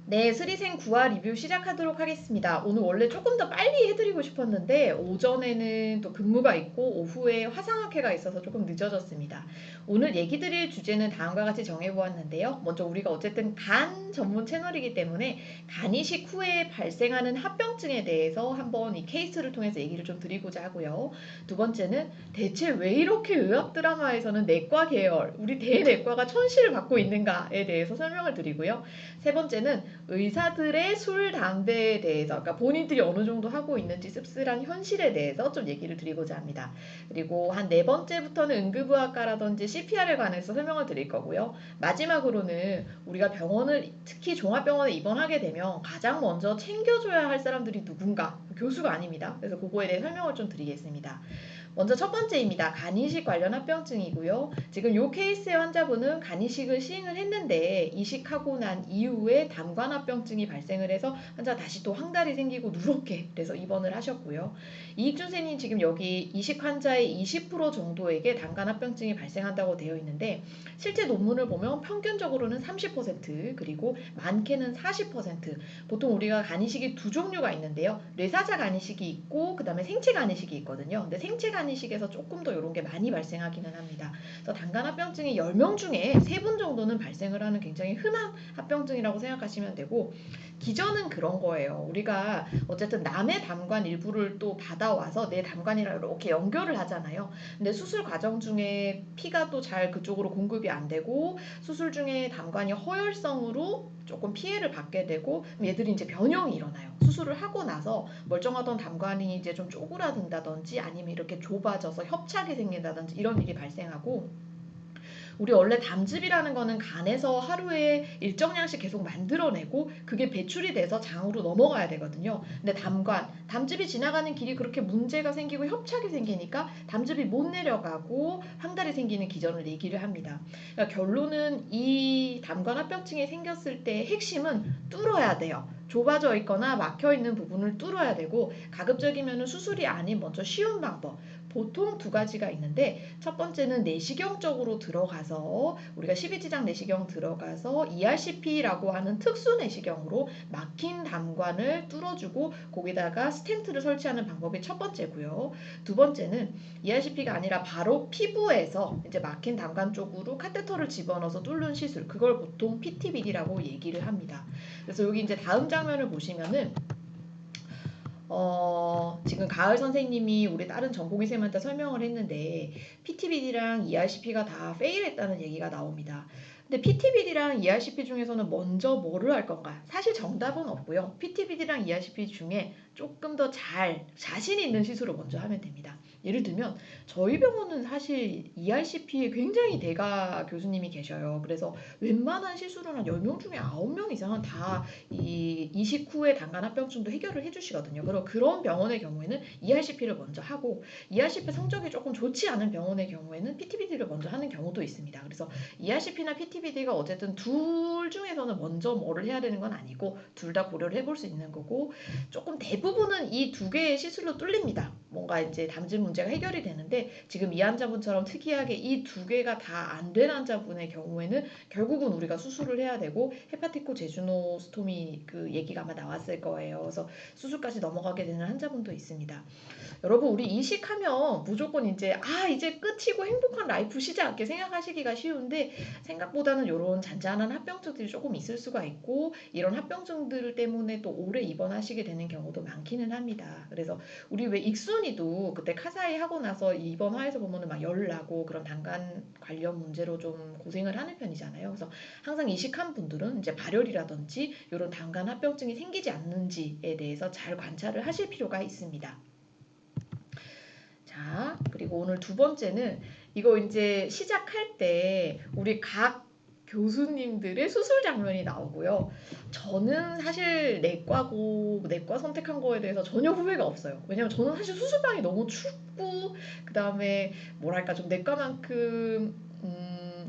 네, 스리생 9화 리뷰 시작하도록 하겠습니다. 오늘 원래 조금 더 빨리 해드리고 싶었는데 오전에는 또 근무가 있고 오후에 화상학회가 있어서 조금 늦어졌습니다. 오늘 얘기 드릴 주제는 다음과 같이 정해보았는데요. 먼저 우리가 어쨌든 간 전문 채널이기 때문에 간 이식 후에 발생하는 합병증에 대해서 한번 이 케이스를 통해서 얘기를 좀 드리고자 하고요. 두 번째는 대체 왜 이렇게 의학 드라마에서는 내과 계열, 우리 대내과가 천시를 받고 있는가에 대해서 설명을 드리고요. 세 번째는 의사들의 술, 담배에 대해서, 그러니까 본인들이 어느 정도 하고 있는지 씁쓸한 현실에 대해서 좀 얘기를 드리고자 합니다. 그리고 한 네 번째부터는 응급의학과라든지 CPR에 관해서 설명을 드릴 거고요. 마지막으로는 우리가 병원을, 특히 종합병원에 입원하게 되면 가장 먼저 챙겨줘야 할 사람들이 누군가? 교수가 아닙니다. 그래서 그거에 대해 설명을 좀 드리겠습니다. 먼저 첫 번째입니다. 간이식 관련 합병증이고요. 지금 이 케이스의 환자분은 간이식을 시행을 했는데 이식하고 난 이후에 담관합병증이 발생을 해서 환자가 다시 또 황달이 생기고 누렇게 그래서 입원을 하셨고요. 이익준생님 지금 여기 이식 환자의 20% 정도에게 담관합병증이 발생한다고 되어 있는데 실제 논문을 보면 평균적으로는 30% 그리고 많게는 40%. 보통 우리가 간이식이 두 종류가 있는데요. 뇌사자 간이식이 있고 그 다음에 생체 간이식이 있거든요. 근데 생체 간이식에서 조금 더 이런 게 많이 발생하기는 합니다. 그래서 담관합병증이 10명 중에 3분 정도는 발생을 하는 굉장히 흔한 합병증이라고 생각하시면 되고 기전은 그런 거예요. 우리가 어쨌든 남의 담관 일부를 또 받아와서 내 담관이랑 이렇게 연결을 하잖아요. 근데 수술 과정 중에 피가 또 잘 그쪽으로 공급이 안 되고 수술 중에 담관이 허혈성으로 조금 피해를 받게 되고 얘들이 이제 변형이 일어나요. 수술을 하고 나서 멀쩡하던 담관이 이제 좀 쪼그라든다든지 아니면 이렇게 좁아져서 협착이 생긴다든지 이런 일이 발생하고 우리 원래 담즙이라는 거는 간에서 하루에 일정량씩 계속 만들어내고 그게 배출이 돼서 장으로 넘어가야 되거든요. 근데 담즙이 지나가는 길이 그렇게 문제가 생기고 협착이 생기니까 담즙이 못 내려가고 황달이 생기는 기전을 얘기를 합니다. 그러니까 결론은 이 담관합병증이 생겼을 때 핵심은 뚫어야 돼요. 좁아져 있거나 막혀 있는 부분을 뚫어야 되고 가급적이면 수술이 아닌 먼저 쉬운 방법 보통 두 가지가 있는데 첫 번째는 내시경 쪽으로 들어가서 우리가 12지장 내시경 들어가서 ERCP라고 하는 특수 내시경으로 막힌 담관을 뚫어주고 거기다가 스텐트를 설치하는 방법이 첫 번째고요. 두 번째는 ERCP가 아니라 바로 피부에서 이제 막힌 담관 쪽으로 카테터를 집어넣어서 뚫는 시술 그걸 보통 PTBD라고 얘기를 합니다. 그래서 여기 이제 다음 장면을 보시면은 지금 가을 선생님이 우리 다른 전공의쌤한테 설명을 했는데 PTBD랑 ERCP가 다 페일했다는 얘기가 나옵니다. 근데 PTBD랑 ERCP 중에서는 먼저 뭐를 할 건가? 사실 정답은 없고요. PTBD랑 ERCP 중에 조금 더 자신 있는 시술을 먼저 하면 됩니다. 예를 들면 저희 병원은 사실 ERCP에 굉장히 대가 교수님이 계셔요. 그래서 웬만한 시술은 한 10명 중에 9명 이상은 다 이 이식 후에 담관합병증도 해결을 해주시거든요. 그럼 그런 병원의 경우에는 ERCP를 먼저 하고 ERCP 성적이 조금 좋지 않은 병원의 경우에는 PTBD를 먼저 하는 경우도 있습니다. 그래서 ERCP나 PTBD가 어쨌든 둘 중에서는 먼저 뭐를 해야 되는 건 아니고 둘 다 고려를 해볼 수 있는 거고 조금 대부분은 이 두 개의 시술로 뚫립니다. 뭔가 이제 담즙 문제가 해결이 되는데 지금 이 환자분처럼 특이하게 이 두 개가 다 안 된 환자분의 경우에는 결국은 우리가 수술을 해야 되고 헤파티코 제주노스토미 그 얘기가 아마 나왔을 거예요. 그래서 수술까지 넘어가게 되는 환자분도 있습니다. 여러분 우리 이식하면 무조건 이제 끝이고 행복한 라이프 시작 이렇게 생각하시기가 쉬운데 생각보다는 이런 잔잔한 합병증들이 조금 있을 수가 있고 이런 합병증들 때문에 또 오래 입원하시게 되는 경우도 많기는 합니다. 그래서 우리 왜 익순이도 그때 카사이 하고 나서 입원하에서 보면은 막 열나고 그런 당간 관련 문제로 좀 고생을 하는 편이잖아요. 그래서 항상 이식한 분들은 이제 발열이라든지 이런 당간 합병증이 생기지 않는지에 대해서 잘 관찰을 하실 필요가 있습니다. 자, 그리고 오늘 두 번째는 이거 이제 시작할 때 우리 각 교수님들의 수술 장면이 나오고요. 저는 사실 내과고 내과 선택한 거에 대해서 전혀 후회가 없어요. 왜냐면 저는 사실 수술방이 너무 춥고 그다음에 뭐랄까 좀 내과만큼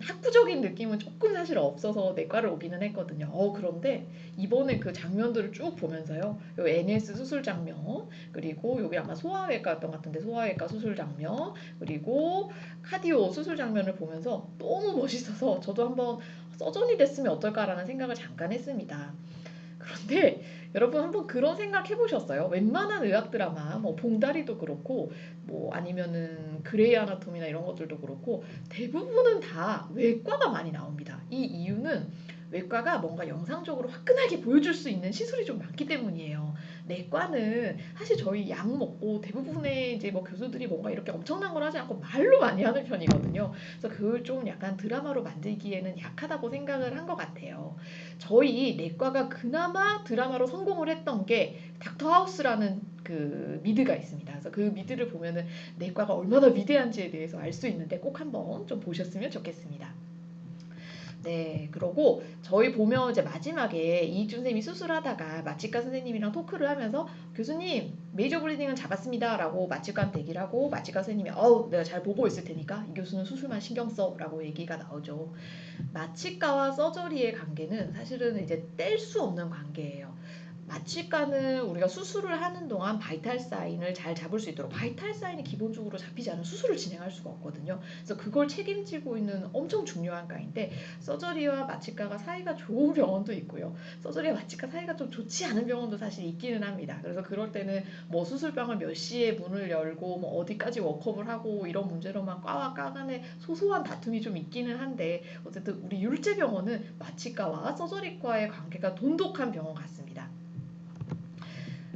학구적인 느낌은 조금 사실 없어서 내과를 오기는 했거든요. 그런데 이번에 그 장면들을 쭉 보면서요. 요 NS 수술 장면 그리고 여기 아마 소아외과였던 것 같은데 소아외과 수술 장면 그리고 카디오 수술 장면을 보면서 너무 멋있어서 저도 한번 서전이 됐으면 어떨까라는 생각을 잠깐 했습니다. 그런데 여러분 한번 그런 생각 해보셨어요? 웬만한 의학 드라마, 뭐 봉다리도 그렇고, 뭐 아니면은 그레이 아나토미나 이런 것들도 그렇고, 대부분은 다 외과가 많이 나옵니다. 이 이유는 외과가 뭔가 영상적으로 화끈하게 보여줄 수 있는 시술이 좀 많기 때문이에요. 내과는 사실 저희 약 먹고 대부분의 이제 뭐 교수들이 뭔가 이렇게 엄청난 걸 하지 않고 말로 많이 하는 편이거든요. 그래서 그걸 좀 약간 드라마로 만들기에는 약하다고 생각을 한 것 같아요. 저희 내과가 그나마 드라마로 성공을 했던 게 닥터 하우스라는 그 미드가 있습니다. 그래서 그 미드를 보면은 내과가 얼마나 위대한지에 대해서 알 수 있는데 꼭 한번 좀 보셨으면 좋겠습니다. 네, 그러고 저희 보면 이제 마지막에 이익준 선생님이 수술하다가 마취과 선생님이랑 토크를 하면서 교수님 메이저 블리딩은 잡았습니다라고 마취과한테 얘기를 하고 마취과 선생님이 내가 잘 보고 있을 테니까 이 교수는 수술만 신경 써라고 얘기가 나오죠. 마취과와 서저리의 관계는 사실은 이제 뗄 수 없는 관계예요. 마취과는 우리가 수술을 하는 동안 바이탈 사인을 잘 잡을 수 있도록 바이탈 사인이 기본적으로 잡히지 않으면 수술을 진행할 수가 없거든요. 그래서 그걸 책임지고 있는 엄청 중요한 과인데 서저리와 마취과가 사이가 좋은 병원도 있고요. 서저리와 마취과 사이가 좀 좋지 않은 병원도 사실 있기는 합니다. 그래서 그럴 때는 뭐 수술방을 몇 시에 문을 열고 뭐 어디까지 워크업을 하고 이런 문제로만 과와 과 간의 소소한 다툼이 좀 있기는 한데 어쨌든 우리 율제병원은 마취과와 서저리과의 관계가 돈독한 병원 같습니다.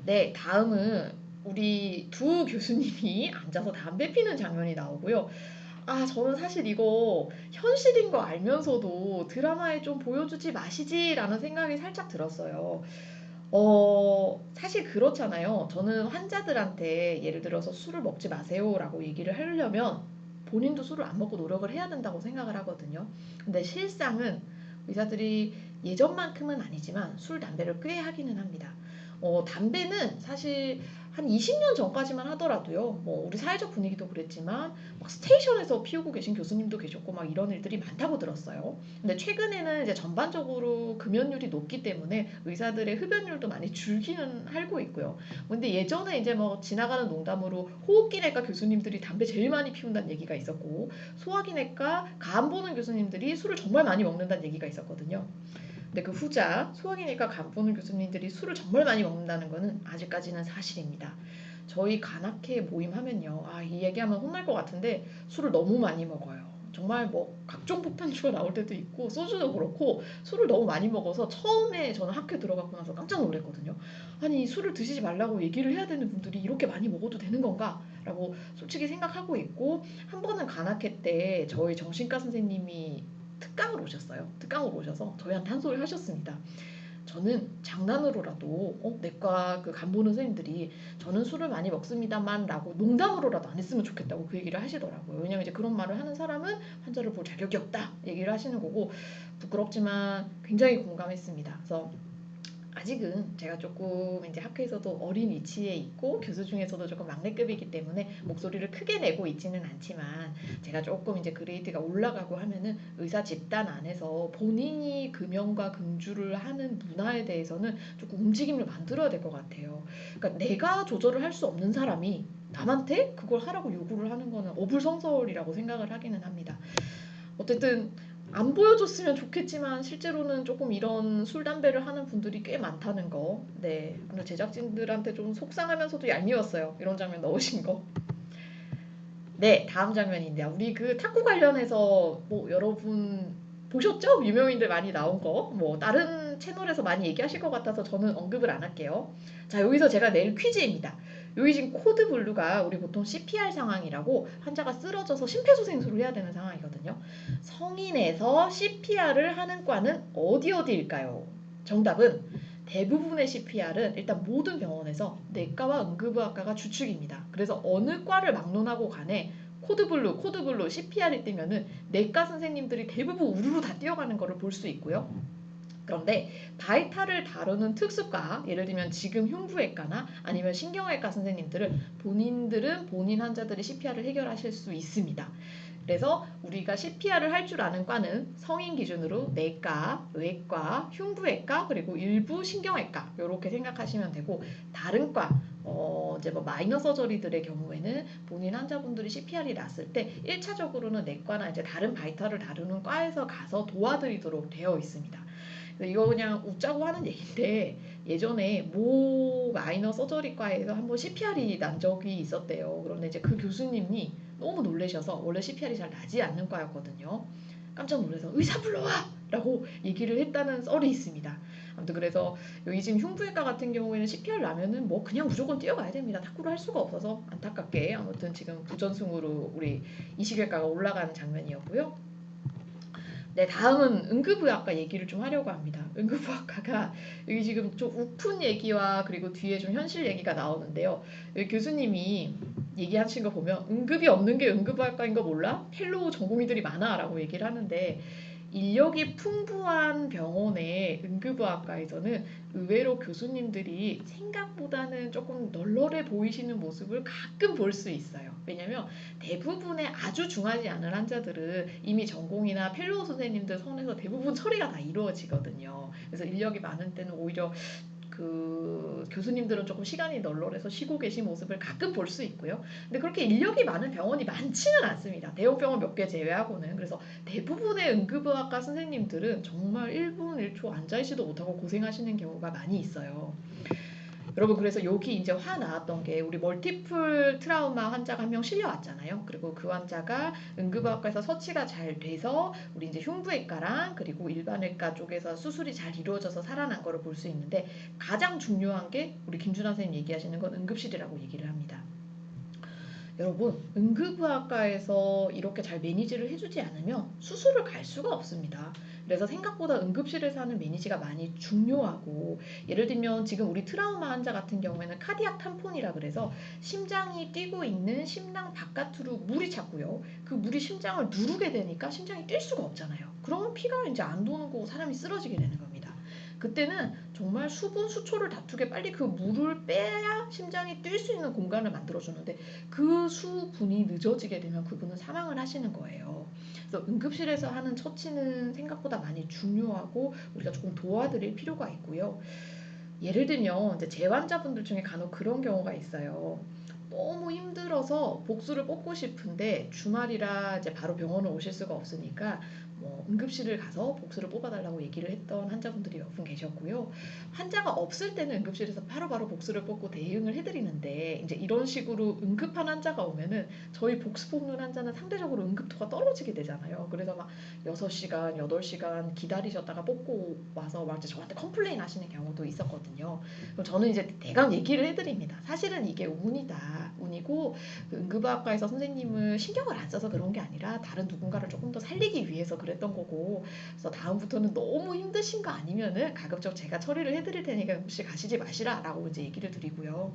네, 다음은 우리 두 교수님이 앉아서 담배 피는 장면이 나오고요. 저는 사실 이거 현실인 거 알면서도 드라마에 좀 보여주지 마시지라는 생각이 살짝 들었어요. 사실 그렇잖아요. 저는 환자들한테 예를 들어서 술을 먹지 마세요라고 얘기를 하려면 본인도 술을 안 먹고 노력을 해야 된다고 생각을 하거든요. 근데 실상은 의사들이 예전만큼은 아니지만 술, 담배를 꽤 하기는 합니다. 담배는 사실 한 20년 전까지만 하더라도요. 뭐 우리 사회적 분위기도 그랬지만 막 스테이션에서 피우고 계신 교수님도 계셨고 막 이런 일들이 많다고 들었어요. 근데 최근에는 이제 전반적으로 금연율이 높기 때문에 의사들의 흡연율도 많이 줄기는 하고 있고요. 근데 예전에 이제 뭐 지나가는 농담으로 호흡기내과 교수님들이 담배 제일 많이 피운다는 얘기가 있었고 소화기내과 간 보는 교수님들이 술을 정말 많이 먹는다는 얘기가 있었거든요. 근데 그 후자 소화기내과 간 보는 교수님들이 술을 정말 많이 먹는다는 거는 아직까지는 사실입니다. 저희 간학회 모임 하면요. 이 얘기하면 혼날 것 같은데 술을 너무 많이 먹어요. 정말 뭐 각종 폭탄주가 나올 때도 있고 소주도 그렇고 술을 너무 많이 먹어서 처음에 저는 학교 들어가고 나서 깜짝 놀랐거든요. 아니 술을 드시지 말라고 얘기를 해야 되는 분들이 이렇게 많이 먹어도 되는 건가? 라고 솔직히 생각하고 있고 한 번은 간학회 때 저희 정신과 선생님이 특강을 오셨어요. 특강을 오셔서 저희한테 한 소리 하셨습니다. 저는 장난으로라도 내과 그 간 보는 선생님들이 저는 술을 많이 먹습니다만라고 농담으로라도 안 했으면 좋겠다고 그 얘기를 하시더라고요. 왜냐면 이제 그런 말을 하는 사람은 환자를 볼 자격이 없다 얘기를 하시는 거고 부끄럽지만 굉장히 공감했습니다. 그래서 아직은 제가 조금 이제 학교에서도 어린 위치에 있고 교수 중에서도 조금 막내급이기 때문에 목소리를 크게 내고 있지는 않지만 제가 조금 이제 그레이드가 올라가고 하면은 의사 집단 안에서 본인이 금연과 금주를 하는 문화에 대해서는 조금 움직임을 만들어야 될 것 같아요. 그러니까 내가 조절을 할 수 없는 사람이 남한테 그걸 하라고 요구를 하는 거는 어불성설이라고 생각을 하기는 합니다. 어쨌든 안 보여줬으면 좋겠지만 실제로는 조금 이런 술, 담배를 하는 분들이 꽤 많다는 거. 네. 오늘 제작진들한테 좀 속상하면서도 얄미웠어요. 이런 장면 넣으신 거. 네, 다음 장면인데요. 우리 그 탁구 관련해서 뭐 여러분 보셨죠? 유명인들 많이 나온 거. 뭐 다른 채널에서 많이 얘기하실 것 같아서 저는 언급을 안 할게요. 자, 여기서 제가 낼 퀴즈입니다. 여기 지금 코드 블루가 우리 보통 CPR 상황이라고 환자가 쓰러져서 심폐소생술을 해야 되는 상황이거든요. 성인에서 CPR을 하는 과는 어디 어디일까요? 정답은 대부분의 CPR은 일단 모든 병원에서 내과와 응급의학과가 주축입니다. 그래서 어느 과를 막론하고 간에 코드블루 CPR이 뜨면은 내과 선생님들이 대부분 우르르 다 뛰어가는 거를 볼 수 있고요. 그런데 바이탈을 다루는 특수과, 예를 들면 지금 흉부외과나 아니면 신경외과 선생님들은 본인들은 본인 환자들의 CPR을 해결하실 수 있습니다. 그래서 우리가 CPR을 할 줄 아는 과는 성인 기준으로 내과, 외과, 흉부외과 그리고 일부 신경외과 이렇게 생각하시면 되고 다른 과 이제 뭐 마이너 서저리들의 경우에는 본인 환자분들이 CPR이 났을 때 1차적으로는 내과나 이제 다른 바이탈을 다루는 과에서 가서 도와드리도록 되어 있습니다. 그래서 이거 그냥 웃자고 하는 얘기인데 예전에 모 마이너 서저리과에서 한번 CPR이 난 적이 있었대요. 그런데 이제 그 교수님이 너무 놀라셔서 원래 CPR이 잘 나지 않는 과였거든요. 깜짝 놀라서 의사 불러와! 라고 얘기를 했다는 썰이 있습니다. 아무튼 그래서 여기 지금 흉부외과 같은 경우에는 CPR 나면은 뭐 그냥 무조건 뛰어가야 됩니다. 탁구를 할 수가 없어서 안타깝게 아무튼 지금 부전승으로 우리 이시계과가 올라가는 장면이었고요. 네, 다음은 응급의학과 얘기를 좀 하려고 합니다. 응급의학과가 여기 지금 좀 우픈 얘기와 그리고 뒤에 좀 현실 얘기가 나오는데요. 여기 교수님이 얘기하신 거 보면 응급이 없는 게 응급의학과인 거 몰라? 펠로우 전공의들이 많아 라고 얘기를 하는데 인력이 풍부한 병원의 응급의학과에서는 의외로 교수님들이 생각보다는 조금 널널해 보이시는 모습을 가끔 볼 수 있어요. 왜냐면 대부분의 아주 중하지 않은 환자들은 이미 전공이나 펠로우 선생님들 선에서 대부분 처리가 다 이루어지거든요. 그래서 인력이 많은 때는 오히려 그 교수님들은 조금 시간이 널널해서 쉬고 계신 모습을 가끔 볼 수 있고요. 근데 그렇게 인력이 많은 병원이 많지는 않습니다. 대형 병원 몇 개 제외하고는. 그래서 대부분의 응급의학과 선생님들은 정말 1분 1초 앉아있지도 못하고 고생하시는 경우가 많이 있어요. 여러분 그래서 여기 이제 화 나왔던 게 우리 멀티플 트라우마 환자가 한 명 실려왔잖아요. 그리고 그 환자가 응급의학과에서 처치가 잘 돼서 우리 이제 흉부외과랑 그리고 일반외과 쪽에서 수술이 잘 이루어져서 살아난 거를 볼 수 있는데 가장 중요한 게 우리 김준하 선생님 얘기하시는 건 응급실이라고 얘기를 합니다. 여러분 응급의학과에서 이렇게 잘 매니지를 해주지 않으면 수술을 갈 수가 없습니다. 그래서 생각보다 응급실에서 하는 매니지가 많이 중요하고 예를 들면 지금 우리 트라우마 환자 같은 경우에는 카디악 탐폰이라 그래서 심장이 뛰고 있는 심낭 바깥으로 물이 찼고요. 그 물이 심장을 누르게 되니까 심장이 뛸 수가 없잖아요. 그러면 피가 이제 안 도는 거고 사람이 쓰러지게 되는 겁니다. 그때는 정말 수분 수초를 다투게 빨리 그 물을 빼야 심장이 뛸 수 있는 공간을 만들어주는데 그 수분이 늦어지게 되면 그분은 사망을 하시는 거예요. 그래서 응급실에서 하는 처치는 생각보다 많이 중요하고 우리가 조금 도와드릴 필요가 있고요. 예를 들면 이제 재환자분들 중에 간혹 그런 경우가 있어요. 너무 힘들어서 복수를 뽑고 싶은데 주말이라 이제 바로 병원을 오실 수가 없으니까 뭐 응급실을 가서 복수를 뽑아달라고 얘기를 했던 환자분들이 몇 분 계셨고요. 환자가 없을 때는 응급실에서 바로바로 복수를 뽑고 대응을 해드리는데 이제 이런 식으로 응급한 환자가 오면은 저희 복수 뽑는 환자는 상대적으로 응급도가 떨어지게 되잖아요. 그래서 막 6시간, 8시간 기다리셨다가 뽑고 와서 막 이제 저한테 컴플레인 하시는 경우도 있었거든요. 그럼 저는 이제 대강 얘기를 해드립니다. 사실은 이게 운이다. 운이고 그 응급의학과에서 선생님을 신경을 안 써서 그런 게 아니라 다른 누군가를 조금 더 살리기 위해서 그랬던 거고 그래서 다음부터는 너무 힘드신 거 아니면은 가급적 제가 처리를 해드릴 테니까 혹시 가시지 마시라라고 이제 얘기를 드리고요.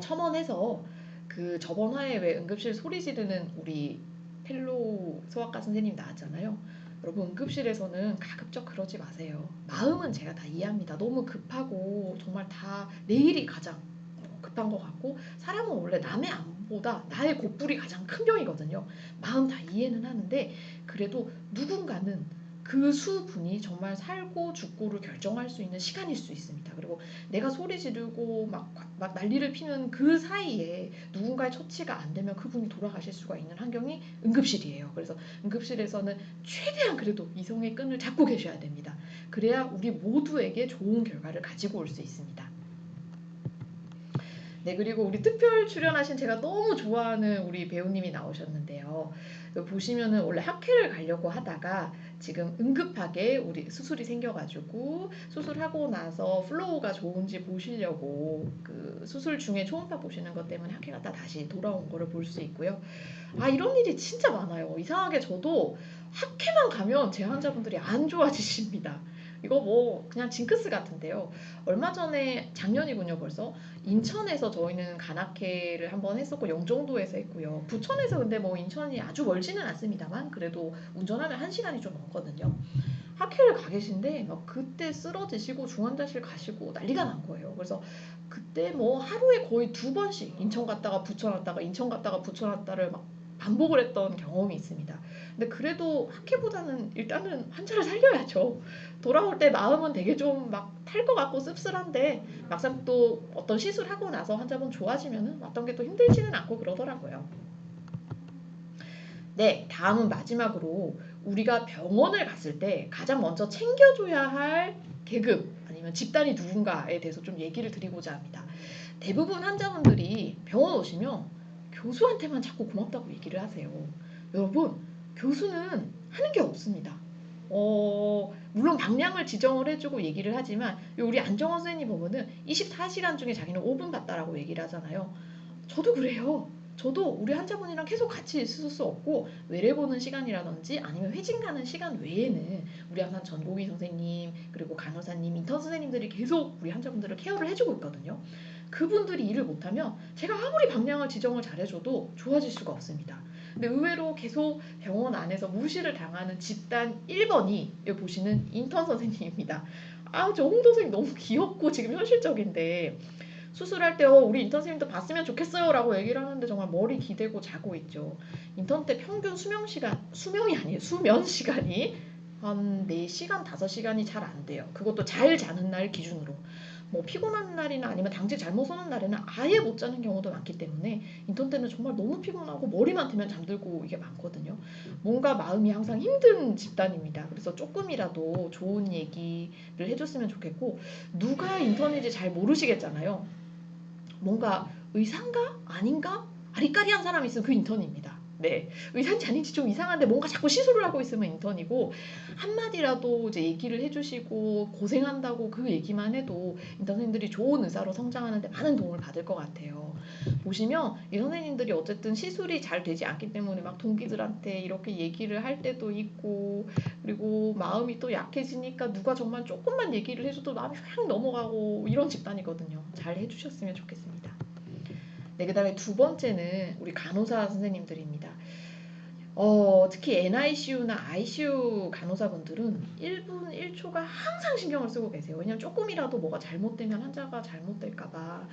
첨언해서 그 저번 화에 왜 응급실 소리 지르는 우리 펠로우 소아과 선생님 나왔잖아요. 여러분 응급실에서는 가급적 그러지 마세요. 마음은 제가 다 이해합니다. 너무 급하고 정말 다 내일이 가장 급한 것 같고 사람은 원래 남의 암보다 나의 곧불이 가장 큰 병이거든요. 마음 다 이해는 하는데 그래도 누군가는 그 수분이 정말 살고 죽고를 결정할 수 있는 시간일 수 있습니다. 그리고 내가 소리 지르고 막 난리를 피는 그 사이에 누군가의 처치가 안 되면 그분이 돌아가실 수가 있는 환경이 응급실이에요. 그래서 응급실에서는 최대한 그래도 이성의 끈을 잡고 계셔야 됩니다. 그래야 우리 모두에게 좋은 결과를 가지고 올 수 있습니다. 네, 그리고 우리 특별 출연하신 제가 너무 좋아하는 우리 배우님이 나오셨는데요. 보시면은 원래 학회를 가려고 하다가 지금 응급하게 우리 수술이 생겨가지고 수술하고 나서 플로우가 좋은지 보시려고 그 수술 중에 초음파 보시는 것 때문에 학회 갔다 다시 돌아온 거를 볼 수 있고요. 아, 이런 일이 진짜 많아요. 이상하게 저도 학회만 가면 제 환자분들이 안 좋아지십니다. 이거 뭐 그냥 징크스 같은데요. 얼마 전에 작년이군요 벌써 인천에서 저희는 간악회를 한번 했었고 영종도에서 했고요. 부천에서 근데 뭐 인천이 아주 멀지는 않습니다만 그래도 운전하면 1시간이 좀 넘거든요. 학회를 가 계신데 막 그때 쓰러지시고 중환자실 가시고 난리가 난 거예요. 그래서 그때 뭐 하루에 거의 2번씩 인천 갔다가 부천 왔다가 인천 갔다가 부천 왔다를 막 반복을 했던 경험이 있습니다. 근데 그래도 학회보다는 일단은 환자를 살려야죠. 돌아올 때 마음은 되게 좀 막 탈 것 같고 씁쓸한데 막상 또 어떤 시술하고 나서 환자분 좋아지면은 왔던 게 또 힘들지는 않고 그러더라고요. 네, 다음은 마지막으로 우리가 병원을 갔을 때 가장 먼저 챙겨줘야 할 계급 아니면 집단이 누군가에 대해서 좀 얘기를 드리고자 합니다. 대부분 환자분들이 병원 오시면 교수한테만 자꾸 고맙다고 얘기를 하세요. 여러분, 교수는 하는 게 없습니다. 물론 방량을 지정을 해주고 얘기를 하지만 우리 안정원 선생님 보면은 24시간 중에 자기는 5분 봤다라고 얘기를 하잖아요. 저도 그래요. 저도 우리 환자분이랑 계속 같이 있을 수 없고 외래 보는 시간이라든지 아니면 회진 가는 시간 외에는 우리 항상 전공의 선생님 그리고 간호사님, 인턴 선생님들이 계속 우리 환자분들을 케어를 해주고 있거든요. 그분들이 일을 못하면 제가 아무리 방량을 지정을 잘해줘도 좋아질 수가 없습니다. 근데 의외로 계속 병원 안에서 무시를 당하는 집단 1번이 여기 보시는 인턴 선생님입니다. 저 홍도 선생님 너무 귀엽고 지금 현실적인데 수술할 때 우리 인턴 선생님도 봤으면 좋겠어요 라고 얘기를 하는데 정말 머리 기대고 자고 있죠. 인턴 때 평균 수면 시간이 한 4시간, 5시간이 잘 안 돼요. 그것도 잘 자는 날 기준으로. 뭐 피곤한 날이나 아니면 당직 잘못 서는 날에는 아예 못 자는 경우도 많기 때문에 인턴 때는 정말 너무 피곤하고 머리만 대면 잠들고 이게 많거든요. 뭔가 마음이 항상 힘든 집단입니다. 그래서 조금이라도 좋은 얘기를 해줬으면 좋겠고 누가 인턴인지 잘 모르시겠잖아요. 뭔가 의사인가? 아닌가? 아리까리한 사람이 있으면 그 인턴입니다. 네, 의사인지 아닌지 좀 이상한데 뭔가 자꾸 시술을 하고 있으면 인턴이고 한마디라도 이제 얘기를 해주시고 고생한다고 그 얘기만 해도 인턴 선생님들이 좋은 의사로 성장하는데 많은 도움을 받을 것 같아요. 보시면 이 선생님들이 어쨌든 시술이 잘 되지 않기 때문에 막 동기들한테 이렇게 얘기를 할 때도 있고 그리고 마음이 또 약해지니까 누가 정말 조금만 얘기를 해줘도 마음이 휙 넘어가고 이런 집단이거든요. 잘 해주셨으면 좋겠습니다. 네, 그 다음에 두 번째는 우리 간호사 선생님들입니다. 특히 NICU나 ICU 간호사분들은 1분 1초가 항상 신경을 쓰고 계세요. 왜냐면 조금이라도 뭐가 잘못되면 환자가 잘못될까봐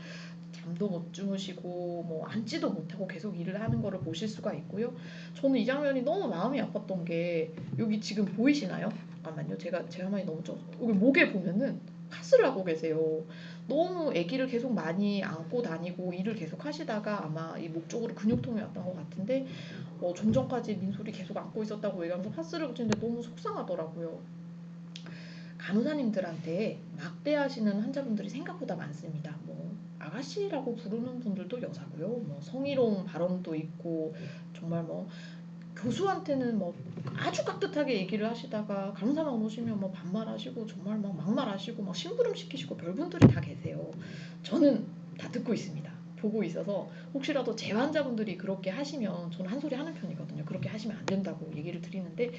잠도 못 주무시고 뭐 앉지도 못하고 계속 일을 하는 거를 보실 수가 있고요. 저는 이 장면이 너무 마음이 아팠던 게 여기 지금 보이시나요? 잠깐만요. 제가 제 화면이 너무 여기 목에 보면은 파스를 하고 계세요. 너무 아기를 계속 많이 안고 다니고 일을 계속 하시다가 아마 이 목 쪽으로 근육통이 왔던 것 같은데 좀 전까지 민소리 계속 안고 있었다고 얘기하면서 파스를 붙이는데 너무 속상하더라고요. 간호사님들한테 막대하시는 환자분들이 생각보다 많습니다. 뭐 아가씨라고 부르는 분들도 여자고요. 뭐 성희롱 발언도 있고 정말 뭐 교수한테는 뭐 아주 깍듯하게 얘기를 하시다가 간호사만 오시면 뭐 반말하시고 정말 막 막말하시고 막 심부름 시키시고 별분들이 다 계세요. 저는 다 듣고 있습니다. 보고 있어서 혹시라도 제 환자분들이 그렇게 하시면 저는 한 소리 하는 편이거든요. 그렇게 하시면 안 된다고 얘기를 드리는데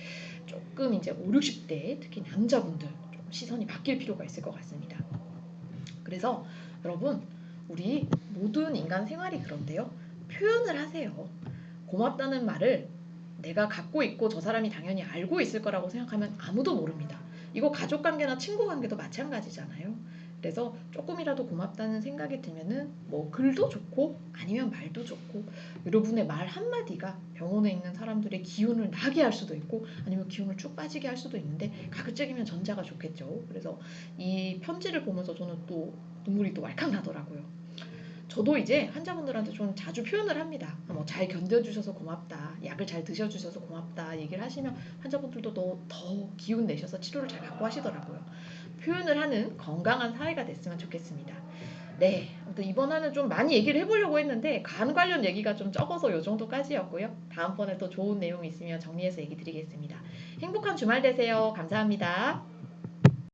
조금 이제 5, 60대 특히 남자분들 좀 시선이 바뀔 필요가 있을 것 같습니다. 그래서 여러분 우리 모든 인간 생활이 그런데요. 표현을 하세요. 고맙다는 말을 내가 갖고 있고 저 사람이 당연히 알고 있을 거라고 생각하면 아무도 모릅니다. 이거 가족관계나 친구관계도 마찬가지잖아요. 그래서 조금이라도 고맙다는 생각이 들면은 뭐 글도 좋고 아니면 말도 좋고 여러분의 말 한마디가 병원에 있는 사람들의 기운을 나게 할 수도 있고 아니면 기운을 쭉 빠지게 할 수도 있는데 가급적이면 전자가 좋겠죠. 그래서 이 편지를 보면서 저는 또 눈물이 또 왈칵 나더라고요. 저도 이제 환자분들한테 좀 자주 표현을 합니다. 뭐 잘 견뎌주셔서 고맙다. 약을 잘 드셔주셔서 고맙다. 얘기를 하시면 환자분들도 더 기운 내셔서 치료를 잘 받고 하시더라고요. 표현을 하는 건강한 사회가 됐으면 좋겠습니다. 네, 아무튼 이번 화는 좀 많이 얘기를 해보려고 했는데 간 관련 얘기가 좀 적어서 이 정도까지였고요. 다음번에 또 좋은 내용 있으면 정리해서 얘기 드리겠습니다. 행복한 주말 되세요. 감사합니다.